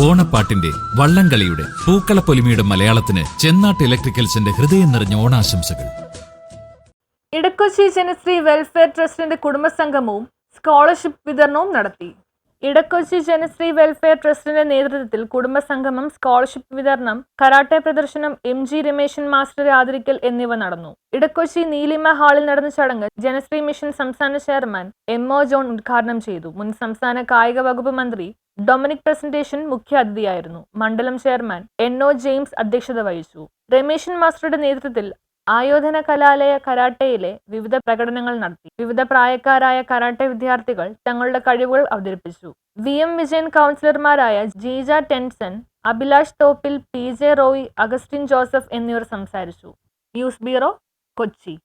ഓണപ്പാട്ടിന്റെ, വള്ളംകളിയുടെ, പൂക്കളപ്പൊലിമയുടെ മലയാളത്തിന് ചെന്നാട്ട് ഇലക്ട്രിക്കൽസിന്റെ ഹൃദയം നിറഞ്ഞ ഓണാശംസകൾ. ഇടക്കൊച്ചി ജനശ്രീ വെൽഫെയർ ട്രസ്റ്റിന്റെ കുടുംബസംഗമവും സ്കോളർഷിപ്പ് വിതരണവും നടത്തി. ഇടക്കൊച്ചി ജനശ്രീ വെൽഫെയർ ട്രസ്റ്റിന്റെ നേതൃത്വത്തിൽ കുടുംബസംഗമം, സ്കോളർഷിപ്പ് വിതരണം, കരാട്ടെ പ്രദർശനം, MG രമേശൻ മാസ്റ്ററെ ആദരിക്കൽ എന്നിവ നടന്നു. ഇടക്കൊച്ചി നീലിമ ഹാളിൽ നടന്ന ചടങ്ങ് ജനശ്രീ മിഷൻ സംസ്ഥാന ചെയർമാൻ MO ജോൺ ഉദ്ഘാടനം ചെയ്തു. മുൻ സംസ്ഥാന കായിക വകുപ്പ് മന്ത്രി ഡൊമിനിക് പ്രസന്റേഷൻ മുഖ്യ അതിഥിയായിരുന്നു. മണ്ഡലം ചെയർമാൻ NO ജെയിംസ് അധ്യക്ഷത വഹിച്ചു. രമേശൻ മാസ്റ്ററുടെ നേതൃത്വത്തിൽ ആയോധന കലാലയ കരാട്ടയിലെ വിവിധ പ്രകടനങ്ങൾ നടത്തി. വിവിധ പ്രായക്കാരായ കരാട്ടെ വിദ്യാർത്ഥികൾ തങ്ങളുടെ കഴിവുകൾ അവതരിപ്പിച്ചു. VM വിജയൻ കൗൺസിലർമാരായ ജീജ ടെൻസൺ, അഭിലാഷ് തോപ്പിൽ, PJ റോയ്, അഗസ്റ്റിൻ ജോസഫ് എന്നിവർ സംസാരിച്ചു. News bureau, Kochi.